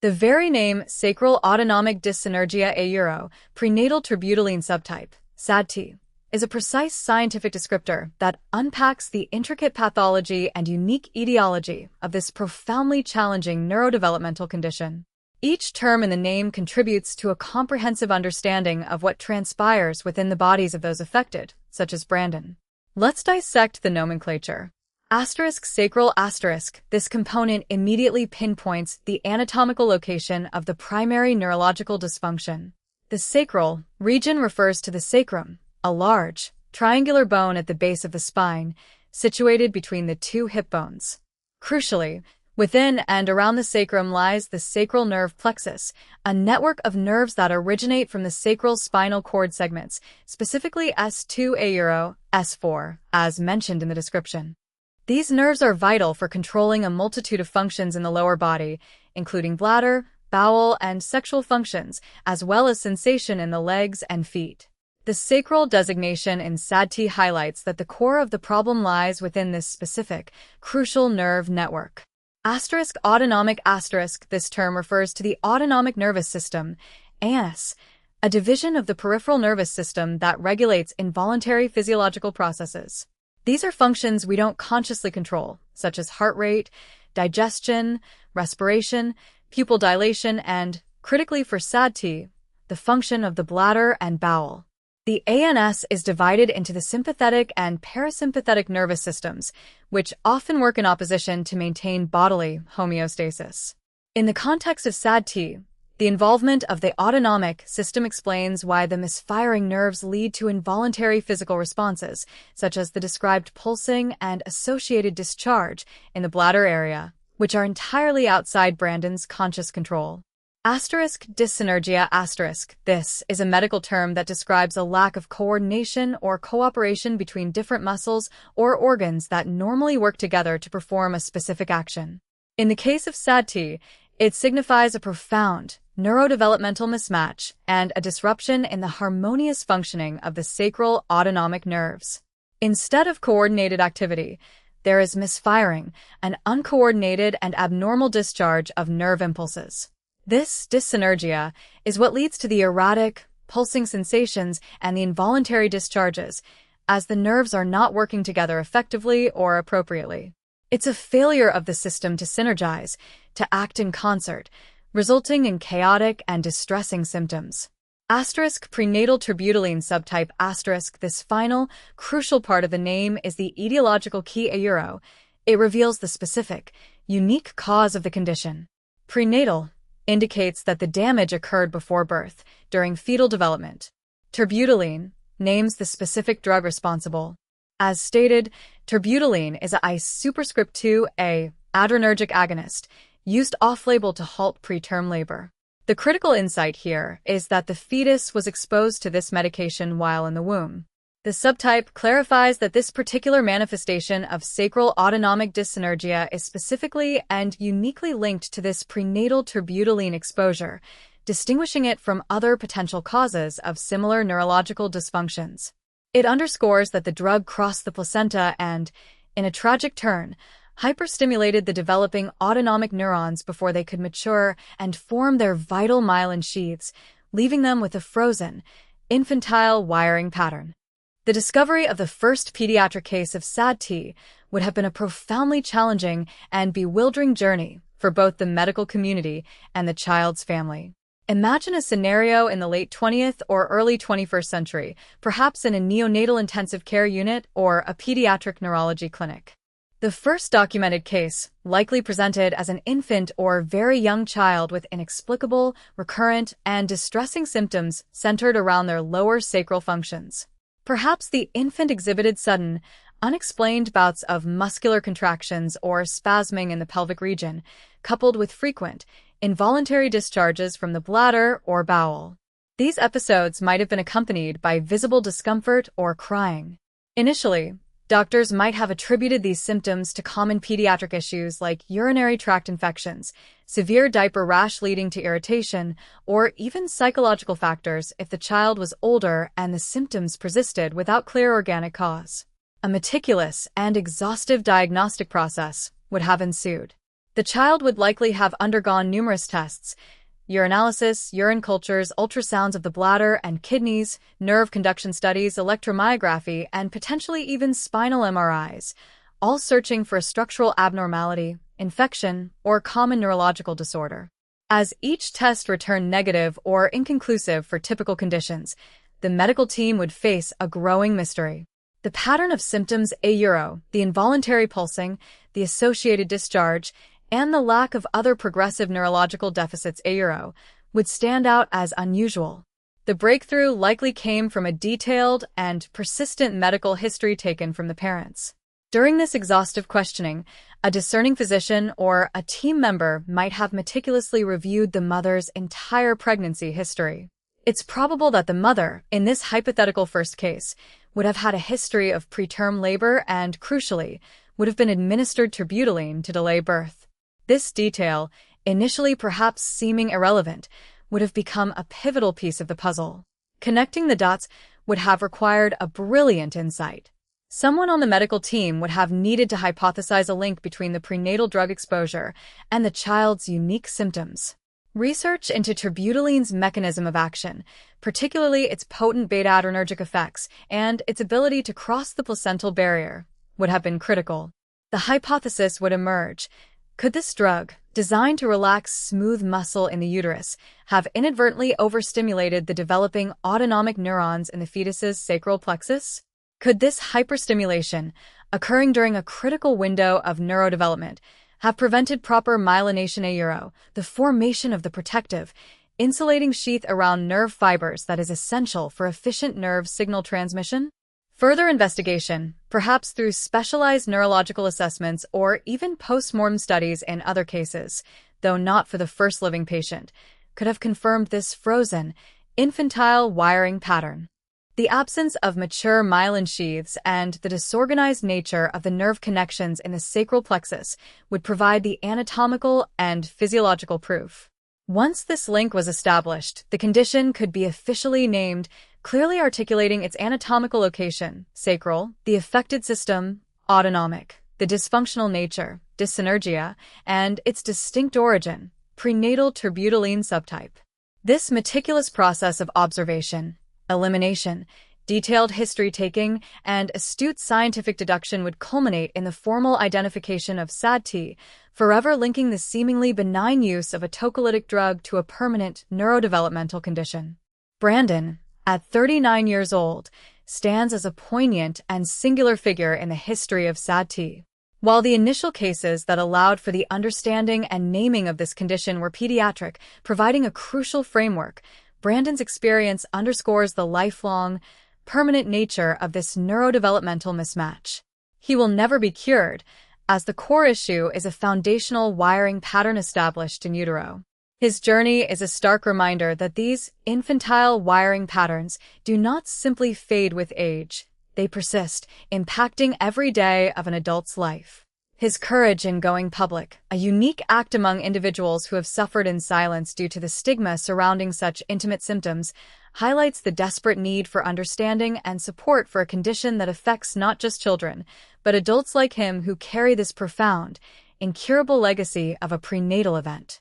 The very name Sacral Autonomic Dyssynergia a Euro, prenatal turbutylene subtype, SADT, is a precise scientific descriptor that unpacks the intricate pathology and unique etiology of this profoundly challenging neurodevelopmental condition. Each term in the name contributes to a comprehensive understanding of what transpires within the bodies of those affected, such as Brandon. Let's dissect the nomenclature. Sacral this component immediately pinpoints the anatomical location of the primary neurological dysfunction. The sacral region refers to the sacrum, a large, triangular bone at the base of the spine, situated between the two hip bones. Crucially, within and around the sacrum lies the sacral nerve plexus, a network of nerves that originate from the sacral spinal cord segments, specifically S2A, S4, as mentioned in the description. These nerves are vital for controlling a multitude of functions in the lower body, including bladder, bowel, and sexual functions, as well as sensation in the legs and feet. The sacral designation in SADT highlights that the core of the problem lies within this specific, crucial nerve network. Autonomic this term refers to the autonomic nervous system, ANS, a division of the peripheral nervous system that regulates involuntary physiological processes. These are functions we don't consciously control, such as heart rate, digestion, respiration, pupil dilation, and, critically for SADT, the function of the bladder and bowel. The ANS is divided into the sympathetic and parasympathetic nervous systems, which often work in opposition to maintain bodily homeostasis. In the context of SADT, the involvement of the autonomic system explains why the misfiring nerves lead to involuntary physical responses, such as the described pulsing and associated discharge in the bladder area, which are entirely outside Brandon's conscious control. Dyssynergia This is a medical term that describes a lack of coordination or cooperation between different muscles or organs that normally work together to perform a specific action. In the case of SADT, it signifies a profound neurodevelopmental mismatch and a disruption in the harmonious functioning of the sacral autonomic nerves. Instead of coordinated activity, there is misfiring, an uncoordinated and abnormal discharge of nerve impulses. This dyssynergia is what leads to the erratic, pulsing sensations and the involuntary discharges, as the nerves are not working together effectively or appropriately. It's a failure of the system to synergize, to act in concert, resulting in chaotic and distressing symptoms. Prenatal turbutylene subtype This final, crucial part of the name is the etiological key a. It reveals the specific, unique cause of the condition. Prenatal indicates that the damage occurred before birth, during fetal development. Turbutylene names the specific drug responsible. As stated, turbutylene is a I2A adrenergic agonist, used off-label to halt preterm labor. The critical insight here is that the fetus was exposed to this medication while in the womb. The subtype clarifies that this particular manifestation of sacral autonomic dyssynergia is specifically and uniquely linked to this prenatal turbutylene exposure, distinguishing it from other potential causes of similar neurological dysfunctions. It underscores that the drug crossed the placenta and, in a tragic turn, hyperstimulated the developing autonomic neurons before they could mature and form their vital myelin sheaths, leaving them with a frozen, infantile wiring pattern. The discovery of the first pediatric case of SADT would have been a profoundly challenging and bewildering journey for both the medical community and the child's family. Imagine a scenario in the late 20th or early 21st century, perhaps in a neonatal intensive care unit or a pediatric neurology clinic. The first documented case likely presented as an infant or very young child with inexplicable, recurrent, and distressing symptoms centered around their lower sacral functions. Perhaps the infant exhibited sudden, unexplained bouts of muscular contractions or spasming in the pelvic region, coupled with frequent, involuntary discharges from the bladder or bowel. These episodes might have been accompanied by visible discomfort or crying. Initially, doctors might have attributed these symptoms to common pediatric issues like urinary tract infections, severe diaper rash leading to irritation, or even psychological factors if the child was older and the symptoms persisted without clear organic cause. A meticulous and exhaustive diagnostic process would have ensued. The child would likely have undergone numerous tests: urinalysis, urine cultures, ultrasounds of the bladder and kidneys, nerve conduction studies, electromyography, and potentially even spinal MRIs, all searching for a structural abnormality, infection, or common neurological disorder. As each test returned negative or inconclusive for typical conditions, the medical team would face a growing mystery. The pattern of symptoms the involuntary pulsing, the associated discharge, and the lack of other progressive neurological deficits would stand out as unusual. The breakthrough likely came from a detailed and persistent medical history taken from the parents. During this exhaustive questioning, a discerning physician or a team member might have meticulously reviewed the mother's entire pregnancy history. It's probable that the mother, in this hypothetical first case, would have had a history of preterm labor and, crucially, would have been administered terbutaline to delay birth. This detail, initially perhaps seeming irrelevant, would have become a pivotal piece of the puzzle. Connecting the dots would have required a brilliant insight. Someone on the medical team would have needed to hypothesize a link between the prenatal drug exposure and the child's unique symptoms. Research into terbutaline's mechanism of action, particularly its potent beta-adrenergic effects and its ability to cross the placental barrier, would have been critical. The hypothesis would emerge: could this drug, designed to relax smooth muscle in the uterus, have inadvertently overstimulated the developing autonomic neurons in the fetus's sacral plexus? Could this hyperstimulation, occurring during a critical window of neurodevelopment, have prevented proper myelination the formation of the protective, insulating sheath around nerve fibers that is essential for efficient nerve signal transmission? Further investigation, perhaps through specialized neurological assessments or even post-mortem studies in other cases, though not for the first living patient, could have confirmed this frozen, infantile wiring pattern. The absence of mature myelin sheaths and the disorganized nature of the nerve connections in the sacral plexus would provide the anatomical and physiological proof. Once this link was established, the condition could be officially named, clearly articulating its anatomical location, sacral, the affected system, autonomic, the dysfunctional nature, dyssynergia, and its distinct origin, prenatal terbutaline subtype. This meticulous process of observation, elimination, detailed history-taking, and astute scientific deduction would culminate in the formal identification of SAD-T, forever linking the seemingly benign use of a tocolytic drug to a permanent neurodevelopmental condition. Brandon, at 39 years old, stands as a poignant and singular figure in the history of SAD-T. While the initial cases that allowed for the understanding and naming of this condition were pediatric, providing a crucial framework, Brandon's experience underscores the lifelong, permanent nature of this neurodevelopmental mismatch. He will never be cured, as the core issue is a foundational wiring pattern established in utero. His journey is a stark reminder that these infantile wiring patterns do not simply fade with age. They persist, impacting every day of an adult's life. His courage in going public, a unique act among individuals who have suffered in silence due to the stigma surrounding such intimate symptoms, highlights the desperate need for understanding and support for a condition that affects not just children, but adults like him who carry this profound, incurable legacy of a prenatal event.